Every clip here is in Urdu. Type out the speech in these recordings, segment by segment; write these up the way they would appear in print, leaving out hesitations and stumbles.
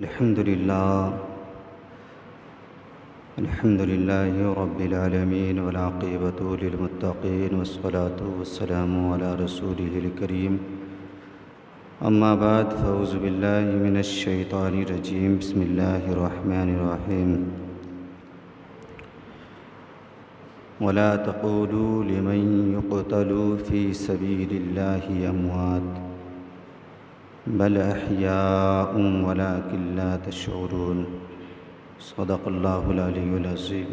الحمد لله رب العالمين والعاقبة للمتقين والصلاة والسلام على رسوله الكريم أما بعد فأعوذ بالله من الشيطان الرجيم بسم الله الرحمن الرحيم ولا تقولوا لمن يقتل في سبيل الله أموات بل أحياء ولكن لا تشعرون صدق اللہ العلی العظیم۔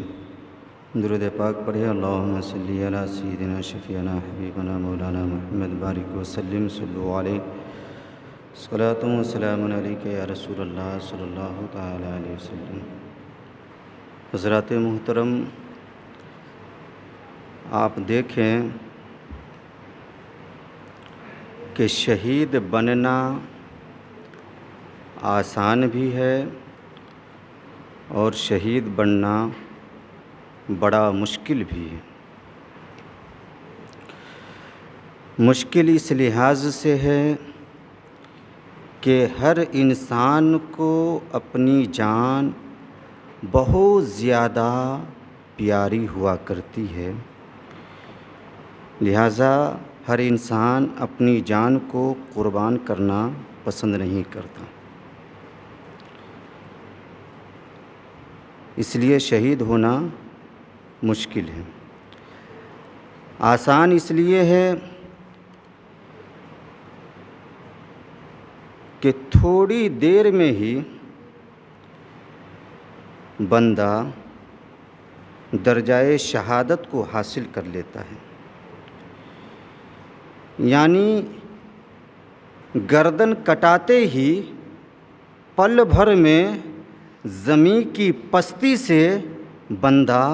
درود پاک پڑھے اللہم صلی علی سیدنا شفیعنا حبیبنا مولانا محمد بارک وسلم صلو علیہ صلاۃ و سلام علیک یا رسول اللہ صلی اللہ تعالی علیہ وسلم۔ حضرات محترم، آپ دیکھیں کہ شہید بننا آسان بھی ہے اور شہید بننا بڑا مشکل بھی ہے۔ مشکل اس لحاظ سے ہے کہ ہر انسان کو اپنی جان بہت زیادہ پیاری ہوا کرتی ہے، لہذا ہر انسان اپنی جان کو قربان کرنا پسند نہیں کرتا، اس لیے شہید ہونا مشکل ہے۔ آسان اس لیے ہے کہ تھوڑی دیر میں ہی بندہ درجہ شہادت کو حاصل کر لیتا ہے، یعنی گردن کٹاتے ہی پل بھر میں زمین کی پستی سے بندہ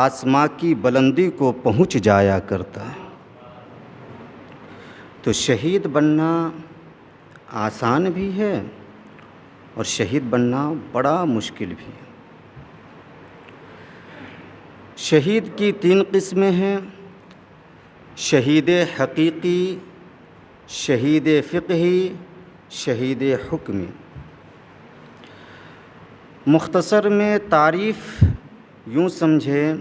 آسماں کی بلندی کو پہنچ جایا کرتا ہے۔ تو شہید بننا آسان بھی ہے اور شہید بننا بڑا مشکل بھی ہے۔ شہید کی 3 قسمیں ہیں: شہید حقیقی، شہید فقہی، شہید حکمی۔ مختصر میں تعریف یوں سمجھیں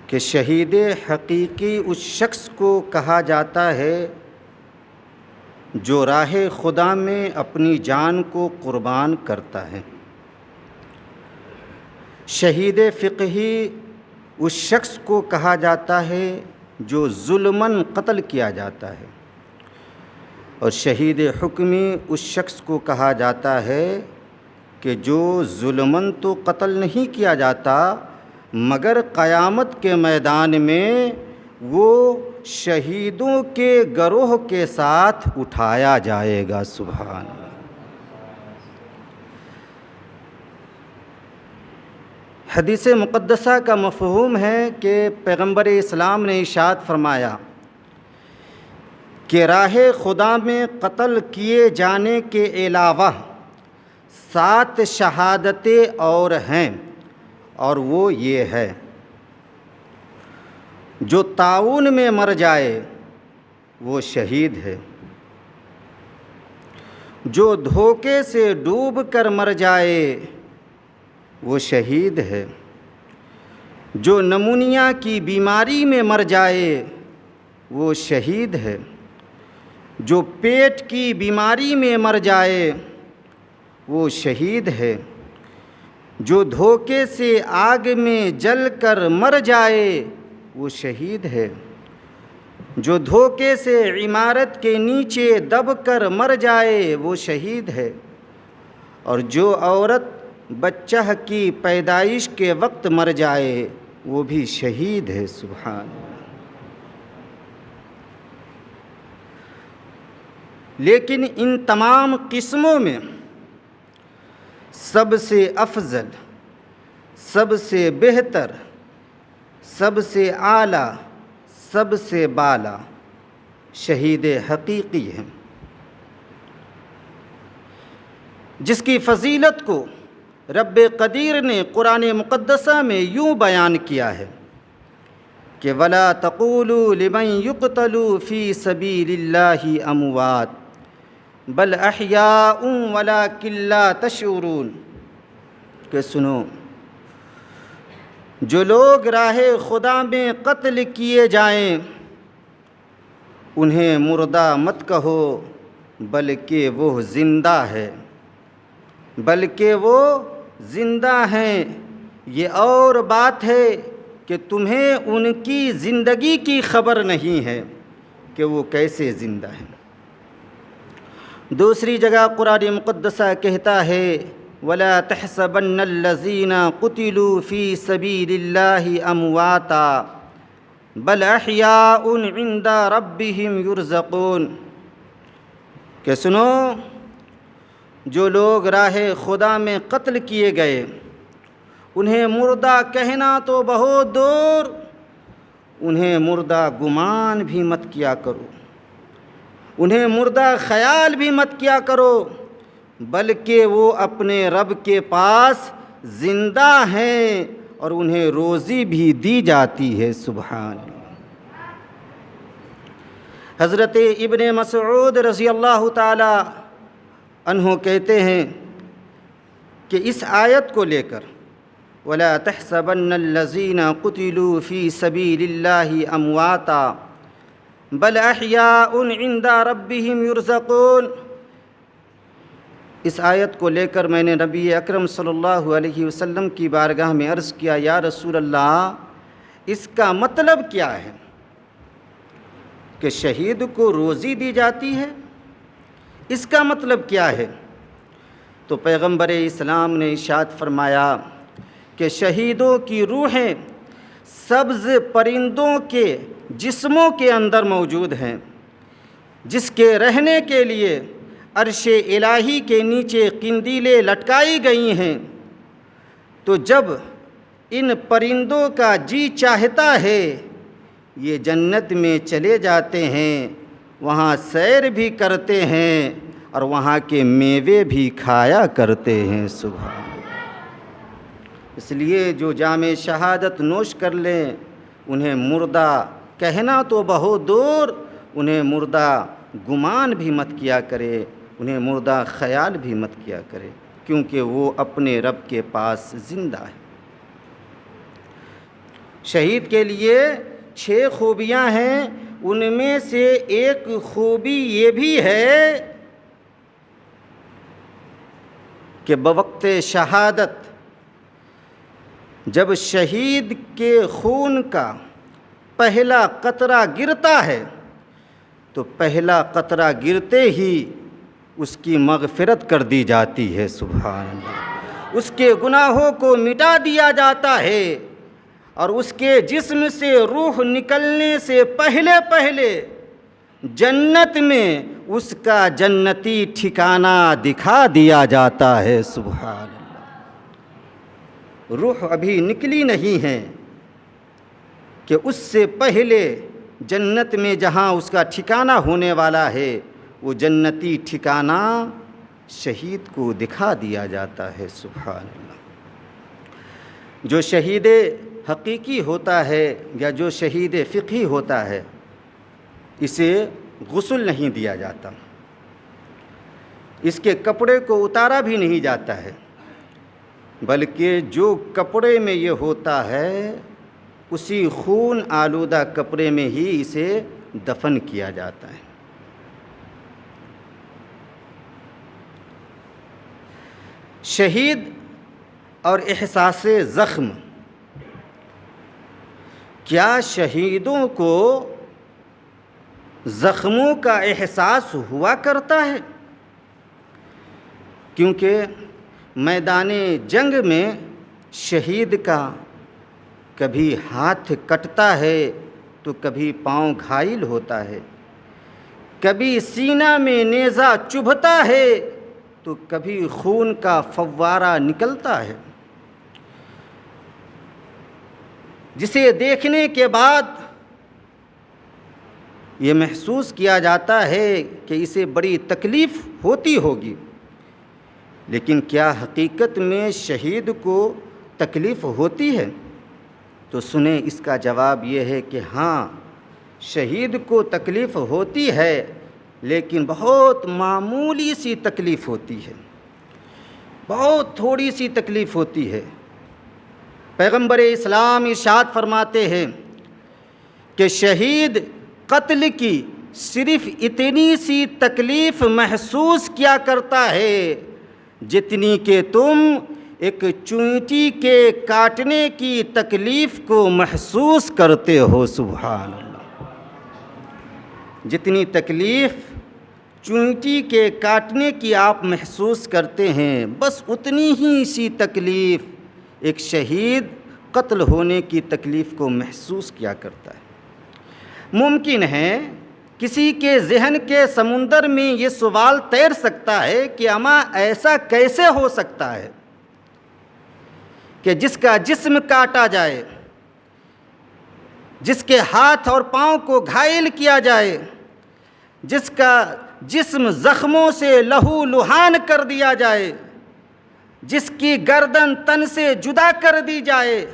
کہ شہید حقیقی اس شخص کو کہا جاتا ہے جو راہ خدا میں اپنی جان کو قربان کرتا ہے۔ شہید فقہی اس شخص کو کہا جاتا ہے جو ظلماً قتل کیا جاتا ہے، اور شہید حکمی اس شخص کو کہا جاتا ہے کہ جو ظلماً تو قتل نہیں کیا جاتا مگر قیامت کے میدان میں وہ شہیدوں کے گروہ کے ساتھ اٹھایا جائے گا۔ سبحان اللہ۔ حدیث مقدسہ کا مفہوم ہے کہ پیغمبر اسلام نے ارشاد فرمایا کہ راہ خدا میں قتل کیے جانے کے علاوہ 7 شہادتیں اور ہیں، اور وہ یہ ہے: جو طاعون میں مر جائے وہ شہید ہے، جو دھوکے سے ڈوب کر مر جائے وہ شہید ہے، جو نمونیا کی بیماری میں مر جائے وہ شہید ہے، جو پیٹ کی بیماری میں مر جائے وہ شہید ہے، جو دھوکے سے آگ میں جل کر مر جائے وہ شہید ہے، جو دھوکے سے عمارت کے نیچے دب کر مر جائے وہ شہید ہے، اور جو عورت بچہ کی پیدائش کے وقت مر جائے وہ بھی شہید ہے۔ سبحان اللہ۔ لیکن ان تمام قسموں میں سب سے افضل، سب سے بہتر، سب سے اعلیٰ، سب سے بالا شہید حقیقی ہے، جس کی فضیلت کو رب قدیر نے قرآن مقدسہ میں یوں بیان کیا ہے کہ وَلَا تَقُولُوا لِمَنْ يُقْتَلُوا فِي سَبِيلِ اللَّهِ أَمْوَاتٌ بل احیاء ولکن لا تشعرون، کہ سنو جو لوگ راہ خدا میں قتل کیے جائیں انہیں مردہ مت کہو بلکہ وہ زندہ ہے، بلکہ وہ زندہ ہیں۔ یہ اور بات ہے کہ تمہیں ان کی زندگی کی خبر نہیں ہے کہ وہ کیسے زندہ ہیں۔ دوسری جگہ قرآن مقدسہ کہتا ہے وَلَا تَحْسَبَنَّ الَّذِينَ قُتِلُوا فِي سَبِيلِ اللَّهِ أَمْوَاتًا بَلْ أَحْيَاءٌ عِندَ رَبِّهِمْ يُرْزَقُونَ، کہ سنو جو لوگ راہ خدا میں قتل کیے گئے انہیں مردہ کہنا تو بہت دور، انہیں مردہ گمان بھی مت کیا کرو، انہیں مردہ خیال بھی مت کیا کرو، بلکہ وہ اپنے رب کے پاس زندہ ہیں اور انہیں روزی بھی دی جاتی ہے۔ سبحان اللہ۔ حضرت ابن مسعود رضی اللہ تعالی عنہ کہتے ہیں کہ اس آیت کو لے کر وَلَا تَحْسَبَنَّ الَّذِينَ قُتِلُوا فِي سَبِيلِ اللَّهِ أَمْوَاتًا بَلْ أَحْيَاءٌ عِندَ رَبِّهِمْ يُرْزَقُونَ، اس آیت کو لے کر میں نے نبی اکرم صلی اللہ علیہ وسلم کی بارگاہ میں عرض کیا یا رسول اللہ اس کا مطلب کیا ہے کہ شہید کو روزی دی جاتی ہے، اس کا مطلب کیا ہے؟ تو پیغمبر اسلام نے ارشاد فرمایا کہ شہیدوں کی روحیں سبز پرندوں کے جسموں کے اندر موجود ہیں جس کے رہنے کے لیے عرش الہی کے نیچے قندیلیں لٹکائی گئی ہیں، تو جب ان پرندوں کا جی چاہتا ہے یہ جنت میں چلے جاتے ہیں، وہاں سیر بھی کرتے ہیں اور وہاں کے میوے بھی کھایا کرتے ہیں۔ سبحان اللہ۔ اس لیے جو جام شہادت نوش کر لیں انہیں مردہ کہنا تو بہت دور، انہیں مردہ گمان بھی مت کیا کرے، انہیں مردہ خیال بھی مت کیا کرے، کیونکہ وہ اپنے رب کے پاس زندہ ہے۔ شہید کے لیے 6 خوبیاں ہیں، ان میں سے ایک خوبی یہ بھی ہے کہ بوقت شہادت جب شہید کے خون کا پہلا قطرہ گرتا ہے تو پہلا قطرہ گرتے ہی اس کی مغفرت کر دی جاتی ہے۔ سبحان اللہ۔ اس کے گناہوں کو مٹا دیا جاتا ہے اور اس کے جسم سے روح نکلنے سے پہلے جنت میں اس کا جنتی ٹھکانہ دکھا دیا جاتا ہے۔ سبحان اللہ۔ روح ابھی نکلی نہیں ہے کہ اس سے پہلے جنت میں جہاں اس کا ٹھکانہ ہونے والا ہے وہ جنتی ٹھکانہ شہید کو دکھا دیا جاتا ہے۔ سبحان اللہ۔ جو شہید حقیقی ہوتا ہے یا جو شہید فقہی ہوتا ہے اسے غسل نہیں دیا جاتا، اس کے کپڑے کو اتارا بھی نہیں جاتا ہے، بلکہ جو کپڑے میں یہ ہوتا ہے اسی خون آلودہ کپڑے میں ہی اسے دفن کیا جاتا ہے۔ شہید اور احساس زخم، کیا شہیدوں کو زخموں کا احساس ہوا کرتا ہے؟ کیونکہ میدان جنگ میں شہید کا کبھی ہاتھ کٹتا ہے تو کبھی پاؤں گھائل ہوتا ہے، کبھی سینہ میں نیزہ چبھتا ہے تو کبھی خون کا فوارہ نکلتا ہے، جسے دیکھنے کے بعد یہ محسوس کیا جاتا ہے کہ اسے بڑی تکلیف ہوتی ہوگی، لیکن کیا حقیقت میں شہید کو تکلیف ہوتی ہے؟ تو سنیں اس کا جواب یہ ہے کہ ہاں، شہید کو تکلیف ہوتی ہے، لیکن بہت معمولی سی تکلیف ہوتی ہے، بہت تھوڑی سی تکلیف ہوتی ہے۔ پیغمبر اسلام ارشاد فرماتے ہیں کہ شہید قتل کی صرف اتنی سی تکلیف محسوس کیا کرتا ہے جتنی کہ تم ایک چونٹی کے کاٹنے کی تکلیف کو محسوس کرتے ہو۔ سبحان اللہ! جتنی تکلیف چونٹی کے کاٹنے کی آپ محسوس کرتے ہیں، بس اتنی ہی سی تکلیف ایک شہید قتل ہونے کی تکلیف کو محسوس کیا کرتا ہے۔ ممکن ہے کسی کے ذہن کے سمندر میں یہ سوال تیر سکتا ہے کہ اما ایسا کیسے ہو سکتا ہے کہ جس کا جسم کاٹا جائے، جس کے ہاتھ اور پاؤں کو گھائل کیا جائے، جس کا جسم زخموں سے لہو لہان کر دیا جائے، جس کی گردن تن سے جدا کر دی جائے،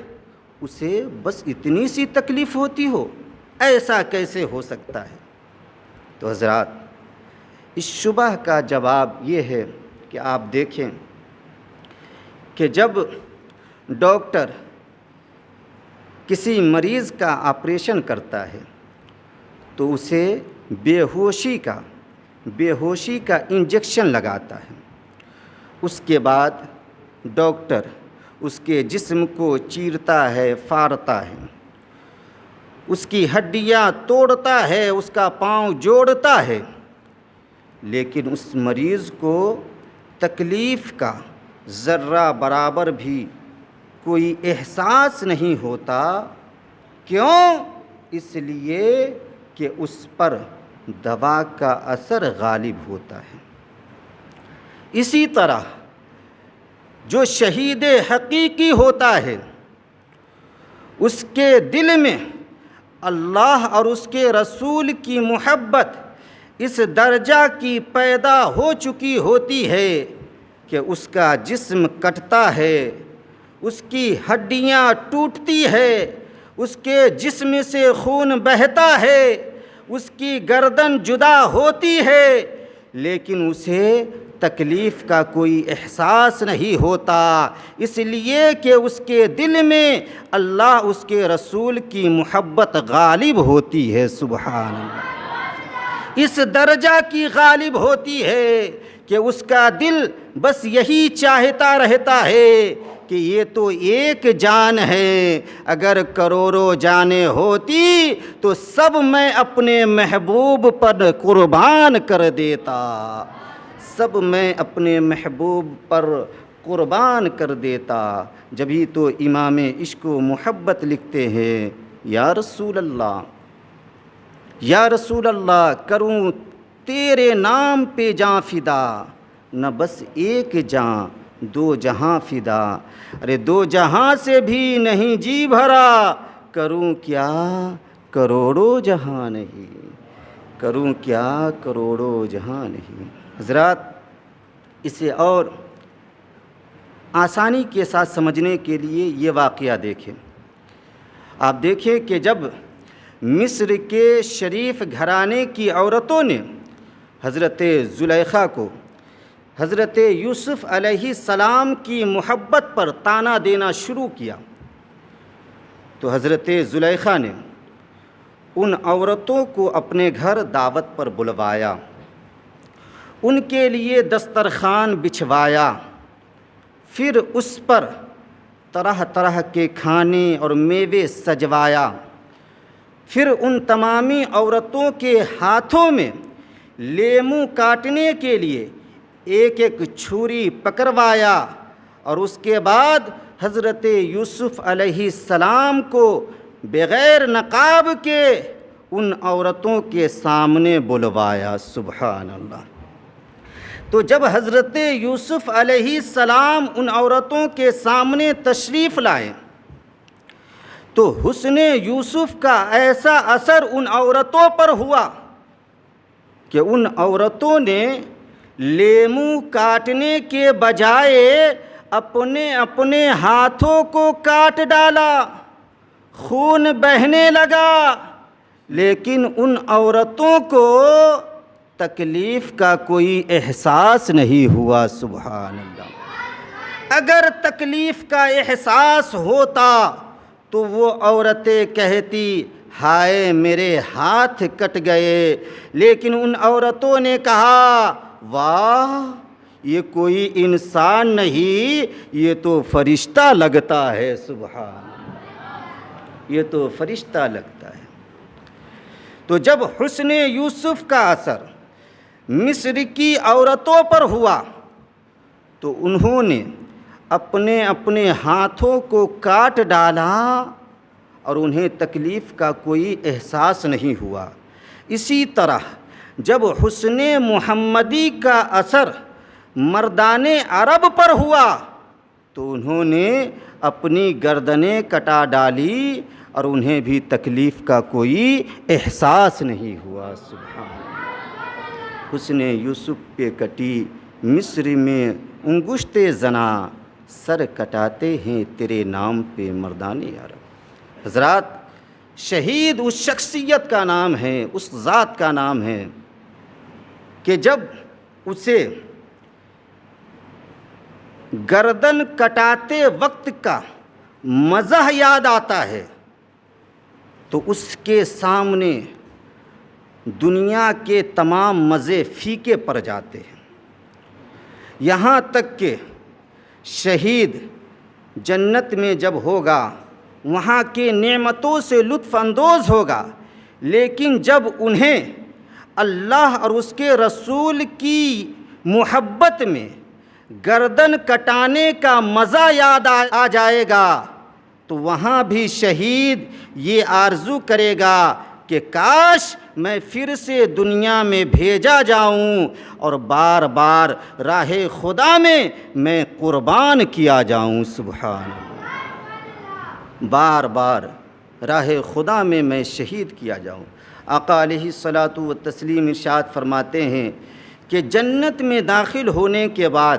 اسے بس اتنی سی تکلیف ہوتی ہو؟ ایسا کیسے ہو سکتا ہے؟ تو حضرات، اس شبہ کا جواب یہ ہے کہ آپ دیکھیں کہ جب ڈاکٹر کسی مریض کا آپریشن کرتا ہے تو اسے بے ہوشی کا انجیکشن لگاتا ہے۔ اس کے بعد ڈاکٹر اس کے جسم کو چیرتا ہے، پھاڑتا ہے، اس کی ہڈیاں توڑتا ہے، اس کا پاؤں جوڑتا ہے، لیکن اس مریض کو تکلیف کا ذرہ برابر بھی کوئی احساس نہیں ہوتا۔ کیوں؟ اس لیے کہ اس پر دوا کا اثر غالب ہوتا ہے۔ اسی طرح جو شہید حقیقی ہوتا ہے، اس کے دل میں اللہ اور اس کے رسول کی محبت اس درجہ کی پیدا ہو چکی ہوتی ہے کہ اس کا جسم کٹتا ہے، اس کی ہڈیاں ٹوٹتی ہے، اس کے جسم سے خون بہتا ہے، اس کی گردن جدا ہوتی ہے، لیکن اسے تکلیف کا کوئی احساس نہیں ہوتا، اس لیے کہ اس کے دل میں اللہ اس کے رسول کی محبت غالب ہوتی ہے۔ سبحان اللہ! اس درجہ کی غالب ہوتی ہے کہ اس کا دل بس یہی چاہتا رہتا ہے کہ یہ تو ایک جان ہے، اگر کروڑوں جانیں ہوتی تو سب میں اپنے محبوب پر قربان کر دیتا، سب میں اپنے محبوب پر قربان کر دیتا۔ جبھی تو امام عشق و محبت لکھتے ہیں، یا رسول اللہ، یا رسول اللہ، کروں تیرے نام پہ جاں فدا، نہ بس ایک جاں دو جہاں فدا، ارے دو جہاں سے بھی نہیں جی بھرا، کروں کیا کروڑوں جہاں نہیں، کروں کیا کروڑوں جہاں نہیں۔ حضرات، اسے اور آسانی کے ساتھ سمجھنے کے لیے یہ واقعہ دیکھیں۔ آپ دیکھیں کہ جب مصر کے شریف گھرانے کی عورتوں نے حضرت زلیخا کو حضرت یوسف علیہ السلام کی محبت پر طعنہ دینا شروع کیا تو حضرت زلیخا نے ان عورتوں کو اپنے گھر دعوت پر بلوایا، ان کے لیے دسترخوان بچھوایا، پھر اس پر طرح طرح کے کھانے اور میوے سجوایا، پھر ان تمامی عورتوں کے ہاتھوں میں لیموں کاٹنے کے لیے ایک ایک چھری پکڑوایا، اور اس کے بعد حضرت یوسف علیہ السلام کو بغیر نقاب کے ان عورتوں کے سامنے بلوایا۔ سبحان اللہ! تو جب حضرت یوسف علیہ السلام ان عورتوں کے سامنے تشریف لائے تو حسن یوسف کا ایسا اثر ان عورتوں پر ہوا کہ ان عورتوں نے لیموں کاٹنے کے بجائے اپنے اپنے ہاتھوں کو کاٹ ڈالا، خون بہنے لگا، لیکن ان عورتوں کو تکلیف کا کوئی احساس نہیں ہوا۔ سبحان اللہ۔ اگر تکلیف کا احساس ہوتا تو وہ عورتیں کہتی ہائے میرے ہاتھ کٹ گئے، لیکن ان عورتوں نے کہا واہ یہ کوئی انسان نہیں، یہ تو فرشتہ لگتا ہے۔ سبحان اللہ، یہ تو فرشتہ لگتا ہے۔ تو جب حسن یوسف کا اثر مصر کی عورتوں پر ہوا تو انہوں نے اپنے اپنے ہاتھوں کو کاٹ ڈالا اور انہیں تکلیف کا کوئی احساس نہیں ہوا۔ اسی طرح جب حسن محمدی کا اثر مردان عرب پر ہوا تو انہوں نے اپنی گردنیں کٹا ڈالی اور انہیں بھی تکلیف کا کوئی احساس نہیں ہوا۔ سبحان اللہ۔ حسن یوسف پہ کٹی مصر میں انگشت زنا، سر کٹاتے ہیں تیرے نام پہ مردان عرب۔ حضرات، شہید اس شخصیت کا نام ہے، اس ذات کا نام ہے کہ جب اسے گردن کٹاتے وقت کا مزہ یاد آتا ہے تو اس کے سامنے دنیا کے تمام مزے پھیکے پڑ جاتے ہیں۔ یہاں تک کہ شہید جنت میں جب ہوگا وہاں کے نعمتوں سے لطف اندوز ہوگا، لیکن جب انہیں اللہ اور اس کے رسول کی محبت میں گردن کٹانے کا مزہ یاد آ جائے گا تو وہاں بھی شہید یہ آرزو کرے گا کہ کاش میں پھر سے دنیا میں بھیجا جاؤں اور بار بار راہ خدا میں قربان کیا جاؤں۔ سبحان اللہ، بار بار راہ خدا میں شہید کیا جاؤں۔ آقا علیہ الصلاۃ والتسلیم ارشاد فرماتے ہیں کہ جنت میں داخل ہونے کے بعد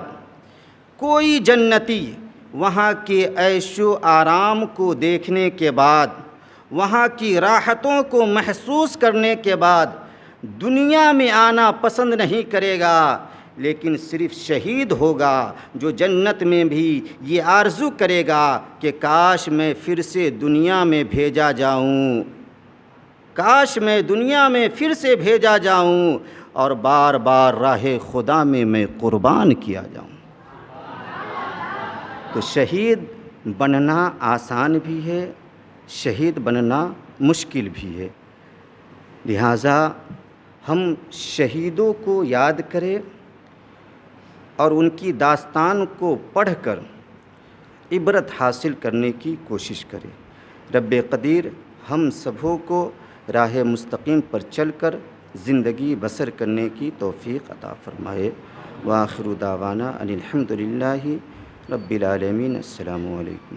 کوئی جنتی وہاں کے عیش و آرام کو دیکھنے کے بعد، وہاں کی راحتوں کو محسوس کرنے کے بعد دنیا میں آنا پسند نہیں کرے گا، لیکن صرف شہید ہوگا جو جنت میں بھی یہ آرزو کرے گا کہ کاش میں پھر سے دنیا میں بھیجا جاؤں، کاش میں دنیا میں پھر سے بھیجا جاؤں اور بار بار راہ خدا میں قربان کیا جاؤں۔ تو شہید بننا آسان بھی ہے، شہید بننا مشکل بھی ہے، لہٰذا ہم شہیدوں کو یاد کریں اور ان کی داستان کو پڑھ کر عبرت حاصل کرنے کی کوشش کریں۔ رب قدیر ہم سبھوں کو راہ مستقیم پر چل کر زندگی بسر کرنے کی توفیق عطا فرمائے۔ وآخر دعوانا ان الحمد للہ رب العالمین۔ السلام علیکم۔